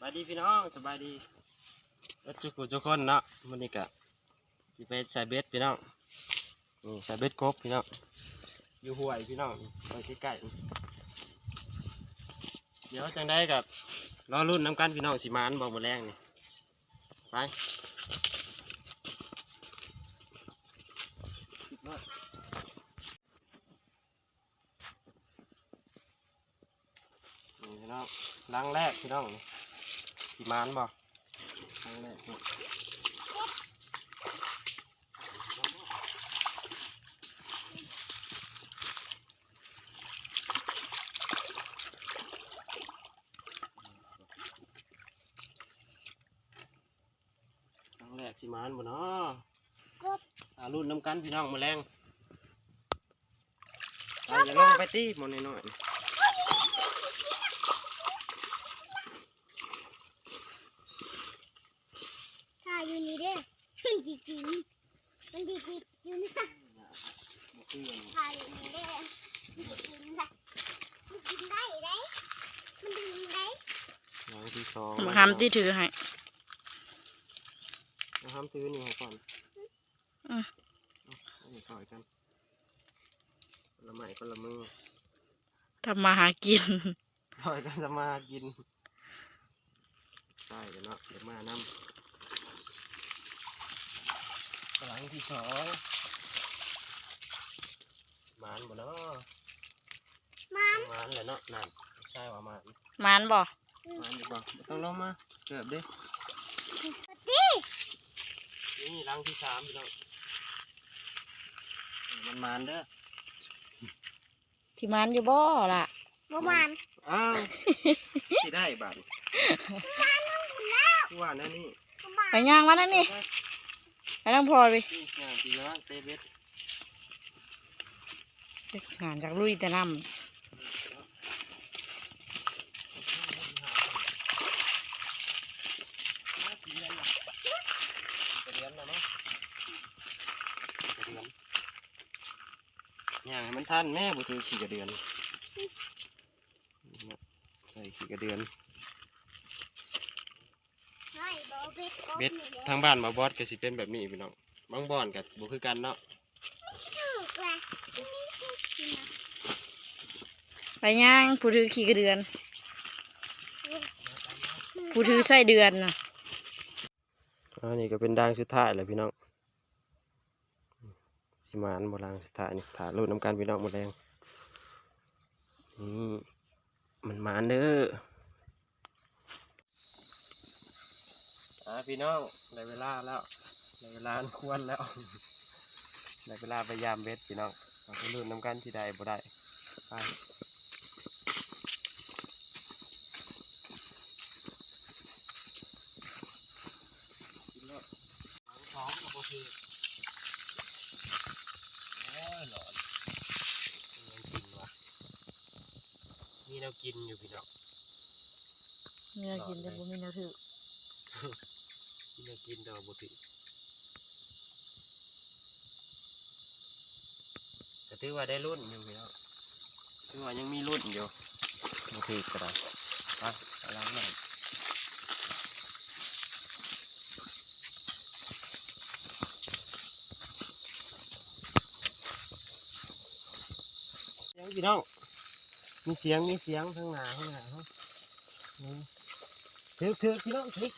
บายดีพี่น้องสบายดีแล้วทุกคนเนาะมันนี่กะที่ไปใส่เบ็ดพี่น้องนี่ใส่เบ็ดกบพี่น้องอยู่ห้วยพี่น้องไปใกล้ๆเดี๋ยวจังได้กับรอรุ่นน้ำกันพี่น้องสีมานบอกหมดแรงนี่ไปนี่พี่น้องล้างแรกพี่น้องสีมานบอกล้างแรกสิมานบ่เนาะรุ่นน้ำกันพี่น้องมาแรงอย่าลงไปตีมันน้อยถ้าอยู่นี่เด้อมันดีจริงมันดีจริงอยู่นี่ถ้าอยู่นี่เด้อมันดีจริงได้มันกินได้ได้มันดีได้อย่างที่สอง มาทำที่ถือให้มาทำซื้อนี่ก่อนนี่ซอยกันละไม้คนละมือทำมาหากินซอยกันจะมากินใช่กันเนาะเดี๋ยวมาน้ำหลังที่สองมานบ่เนาะมานเลยเนาะนั่นใช่ว่ามานบ่มานดีบ่ต้องลงมาเกือบดินี่หลังที่สามพี่น้องมันมานเด้อที่มันอยู่บ่ล่ะบ่มันอ้าวที่ได้บาทว่านั่นนี่ไปย่างมานั่นนี่ไปนั่งพอไปปีละเตเบ็ดงานจากลุยแต่น้ำอย่างมันท่านแม่บุตรขี่กระเดือนใช่ขี่กระเดือนเบ็ดทางบ้านมาบอสก็สิเป็นแบบนี้พี่น้องบางบ่อนกับบุคือกันเนาะไปย่างผู้ถือขี่กระเดือนผู้ถือไส้เดือนนะอันนี้ก็เป็นด่างสุดท้ายเลยพี่น้องสิมานโบราณสุดท้ายนี่ถ่ายรูปน้ำกันพี่น้องหมดแรงนี่มันมานเด้อพี่น้องได้เวลาแล้วได้เวลาควรแล้วได้เวลาพยายามเบ็ดพี่น้องเราไปลุ้นน้ำกันที่ใดบ่ได้ไปมีแนวกินอยู่พี่น้องมีแนวกินแต่บ่มีแนวถือมีแนวกินแต่บ่ถือแต่ถือว่าได้รุ่นอยู่พี่น้องถือว่ายังมีรุ่นอยู่บ่ถือก็ได้ไปล้างหน่อยยังพี่น้องมีเสียงข้างหน้าถือพี่น้องถือ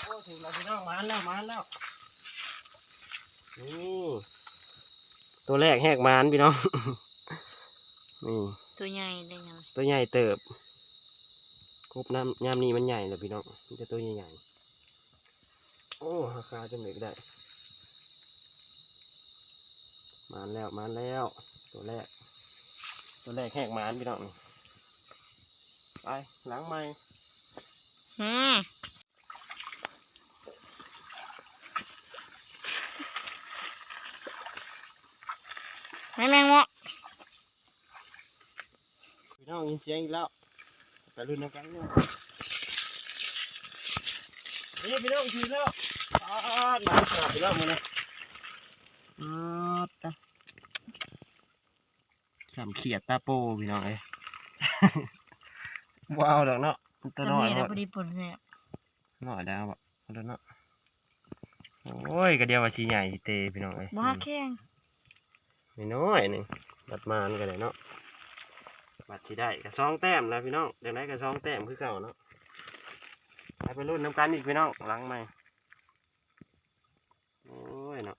โอ้ถึงแล้วพี่น้องมาแล้วนี่ตัวแรกแหกมานพี่น้องนี่ตัวใหญ่ได้ยังตัวใหญ่เติบครบน้ำยามนี้มันใหญ่เลยพี่น้องมันจะตัวใหญ่โอ้ราคาจะเหลือได้มานแล้วตัวแรกแหกมานพี่น้องไปหลังไม้ไม่แมงวะพี่น้องยินเสียงอีกแล้วไปลุ้นน้ำกันเนี่ยนี่พี่น้องทีแล้วหนักขาดพี่น้องมันนะสามเขียดตาโปพี่น้องเอ้ย ว้าวดอกเนาะตัวน้อย จำนี่ หม แล้ว ด พอดีผลแซ่บ น้อยแล้วบ่เอาเด้อเนาะโอ้ยก็เดียวว่าสิใหญ่สิเตพี่น้องเอ้ย บ่ฮักแข้ง น้อยหนึงบัดมานก็ได้เนาะบัดสิได้ก็2แต้มแล้วพี่น้องเดี๋ยวไหนก็2แต้มคือเก่าเนาะไปรุ่นน้ำกันอีกพี่น้องหลังใหม่โอ้ยเนาะ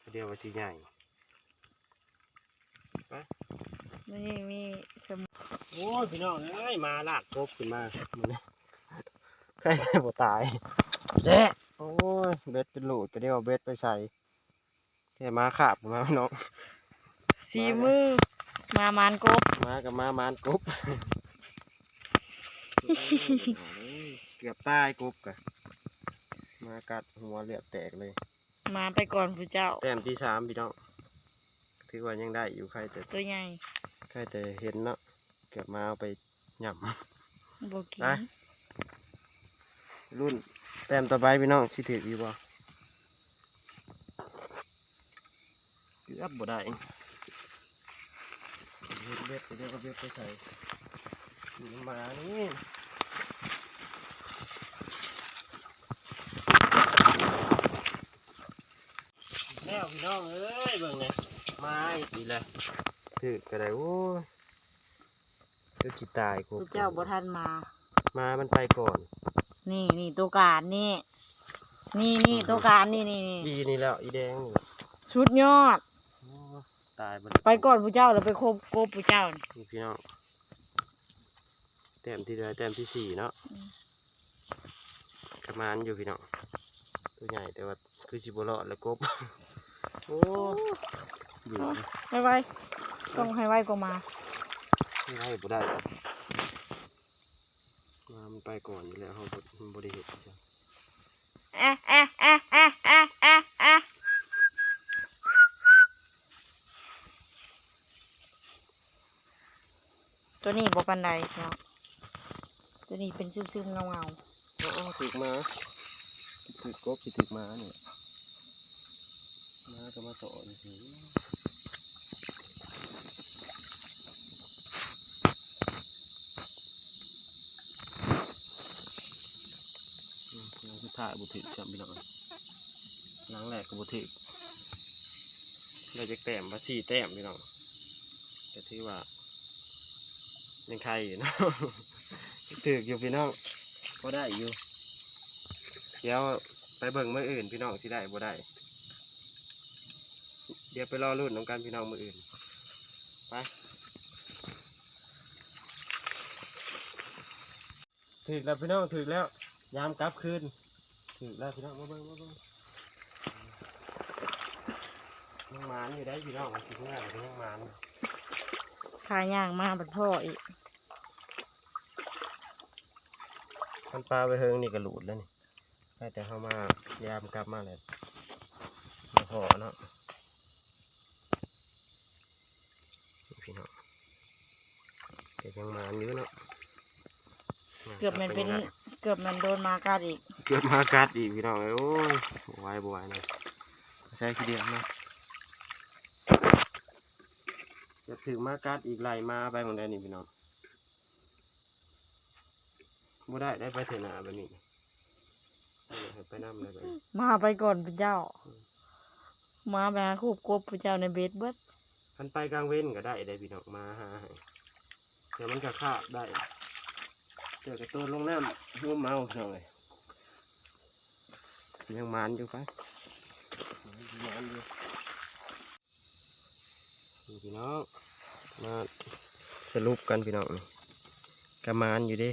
ก็เดียวว่าสิใหญ่ นี่มีสม โอ้ยพี่น้องเอ้ยมาลากกบขึ้นมามันนี่ใครได้บ่ตายแจ๊ะโอ้ยเบ็ดเป็นโหลดก็เดียวเบ็ดไปใส่แค่มาขาบมาพี่น้อง สีมือมามานกบ มากับมามานกบ เกือบตายกบกะมากัดหัวเลือดแตกเลย มาไปก่อนผู้เจ้า แต้มที่3พี่น้องถือว่ายังได้อยู่ใครแต่ ตัวใหญ่ เห็นเนาะเกือบมาเอาไปหย่ บ่กิน ำไปรุ่นแต้มต่อไปพี่น้องสิถืออยู่บ่เกือบบ่ได้เบ็ดเดี๋ยวก็เบ็ดไปใส่อยู่น้ำมานี่แล้วพี่น้องเอ้ยเบิ่งเนี่ยมาอีกทีเลยถือก็ได้โอ้ยก็ขี้ตายกู ผู้เจ้าบ่ทันมา มามันไปก่อน นี่ตัวการนี่ตัวการนี่ อีนี่แล้วอีแดงนี่ ชุดยอด โอ้ตายบ่ ไปก่อนผู้เจ้าแล้วไปคบกบผู้เจ้านี่ นี่พี่น้องแต้มที่ได้แต้มที่4เนาะประมาณอยู่พี่น้องตัวใหญ่แต่ว่าคือสิบ่รอดแล้วกบ โอ้อยู่นะ ให้ไวต้องให้ไวกว่ามา ไม่ได้บ่ได้มามันไปก่อนอยู่แล้วเขาบ่ได้เห็นจ้ะ ตัวนี้บ่ปานใดเนาะตัวนี้เป็นซึมๆเงา อ๋อถึกมาถึกกบสิถึกมาเนี่ยมาก็มาสอนสิยังคือถ่ายบุถึกจำพี่น้องหลังแรกก็บุถึกได้จากแต้มมา4แต้มพี่น้องก็ถือว่ายังใครอยู่เนาะ ถึกอยู่พี่น้องก็ได้อยู่เดี๋ยวไปเบิ่งมืออื่นพี่น้องสิได้บ่ได้เดี๋ยวไปรอรุ่นน้องกันพี่น้องมืออื่นไปถึกแล้วพี่น้องถึกแล้วยามกลับคืนถึกแล้วพี่น้องมาเบิ่งยังหมานอยู่ได้พี่น้องสิเมื่อไหร่ก็ยังหมาน ๆขาย่างมาบัดพ่ออีก มันปลาไปเฮิงนี่ก็หลุดแล้วนี่ให้แต่เข้ามายามกลับมาเลยมาพอเนาะพี่น้องเก็บยังหมานอยู่เนาะ เกือบมันโดนมากัดอีก เกือบมากัดอีกพี่น้องเอ้ยโอ้ยบวายเลยใช้ขี้เดียดเนาะจะถึงมากัดอีกไหลมาไปหมดแล้วนี่พี่น้องบ่ได้ไปเถอะนาแบบนี้ไปน้ำเลยไป มาไปก่อนผู้เจ้า มาไปหาคูบกบผู้เจ้าในเบ็ดเบิด คันไปกลางเว้นก็ได้พี่น้องมาหาให้เดี๋ยวมันก็คาบได้เจอกระตัวลงน้ำหัวเมาพี่น้องเลยยังมันอยู่ไปมันอยู่นี่พี่น้องมาสรุปกันพี่น้องนี่กระมานอยู่เดิ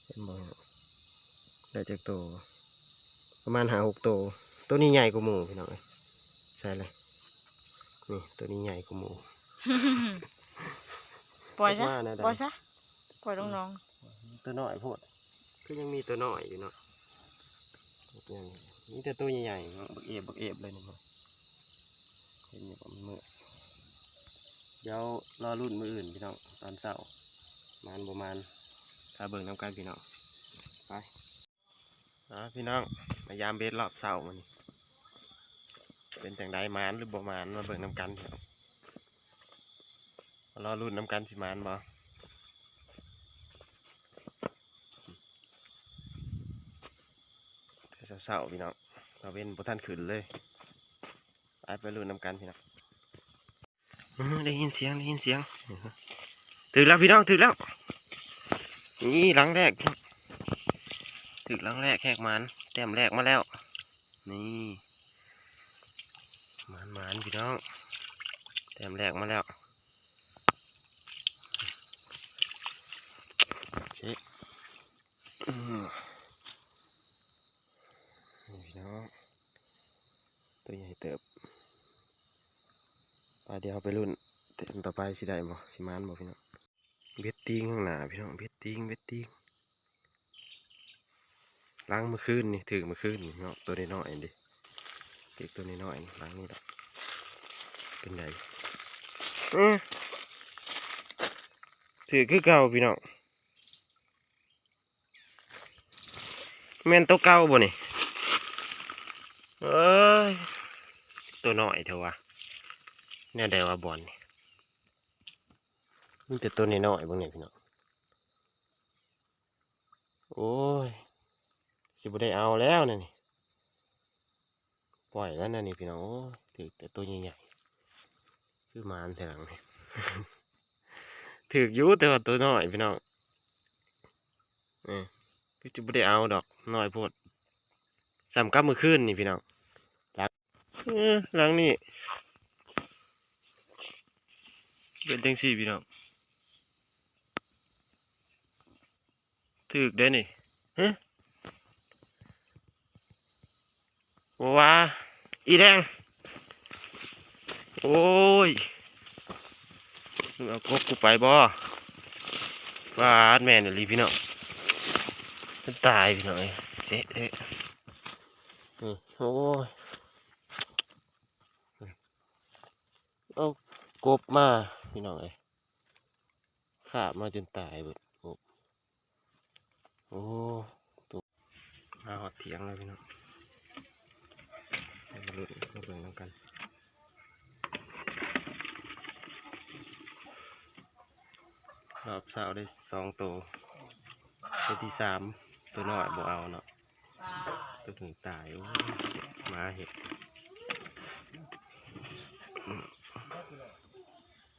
เห็นบ่ได้จากโตประมาณ5-6โตตัวนี้ใหญ่กว่าหมูพี่น้องเลยใช่เลยนี่ตัวนี้ใหญ่กว่าหมู ปล่อยซะ ว่านะได้ ปล่อยซะปล่อยน้อง ตัวน้อยโพดก็ยังมีตัวน้อยอยู่เนาะนี่แต่ตัวใหญ่ๆเนาะบักเอฟเลยนี่เนาะเห็นอยู่บ่มันมือเดี๋ยวรอรุ่นมืออื่นพี่น้องตอนเช้ามานบ่มานถ้าเบิ่งน้ำกันพี่น้องไปพี่น้องมายามเบสรอบเช้ามันนี่เป็นจังไดมานหรือบ่มานมาเบิ่งน้ำกันพี่น้องไป รอรุ่นน้ำกันสิมานบ่เศร้าๆพี่น้องเราเป็นบ่ทันขึ้นเลยไปรุ่นน้ำกันพี่น้องได้ยินเสียงถึงแล้วพี่น้องถึงแล้วนี่หลังแรกถึงหลังแรกแขกมันแต้มแรกมาแล้วนี่มันพี่น้องแต้มแรกมาแล้วเช็คนี่พี่น้องตัวใหญ่เติบเดี๋ยวไปรุ่นเต็มต่อไปสิได้บ่สิมานบ่พี่น้องเบ็ดติ้งข้างหน้าพี่น้องเบ็ดติ้งล้างเมื่อคืนนี่ถึงเมื่อคืนนี่เนาะตัวน้อยๆดิเด็กตัวน้อยๆล้างนี่แหละเป็นไงถือคือเก่าพี่น้องแม่นตัวเก่าบ่นี่เอ้ยตัวน้อยเถอะวะเนี่ยได้ว่าบอลนี่มีแต่ตัวน้อยๆบ้างเนี่ยพี่น้องโอ้ยสิบ่ได้เอาแล้วนี่ปล่อยแล้วนี่พี่น้องโอ้ยถือแต่ตัวใหญ่ๆคือมาอันแต่หลังนี่ ถืออยู่แต่ว่าตัวน้อยพี่น้องคือจะบ่ได้เอาดอกน้อยโพดสำกับมือขึ้นนี่พี่น้องหลังนี่เป็นจังสี่พี่น้องถือได้นี่ว้าอีแดงโอ้ยเอากบกูไปบ่ว่าดแม่นเลยพี่น้องมันตายพี่น้องเจ๊โอ้ยเอากบมาพี่น้องขาบมาจนตายเบิดกบโอ้ตัวมาหอดเถียงเลยพี่น้องมาลุ้นมาเบิ่งน้ำกันรอบเสาได้2 ตัวตัวที่3ตัวน้อยบ่เอาเนาะตัวถึงตายโอ้มาเห็ด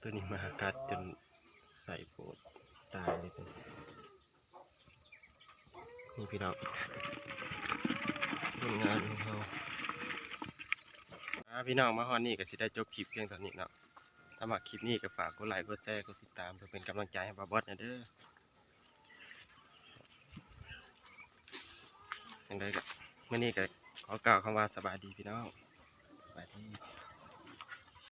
ตัวนี้มากัดจนใส่โปดตายเลยนี่พี่น้องผลงานของเราพี่น้องมาฮอนนี่ก็สิได้จบคลิปเพียงเท่านี้เนาะถ้ามาคลิปนี้ก็ฝากกดไลค์กดแชร์กดติดตามเพื่อเป็นกำลังใจให้บาบอสนะเด้อยังไงก็เมื่อนี้ก็ขอกล่าวคำว่าสบายดีพี่น้องสบายดี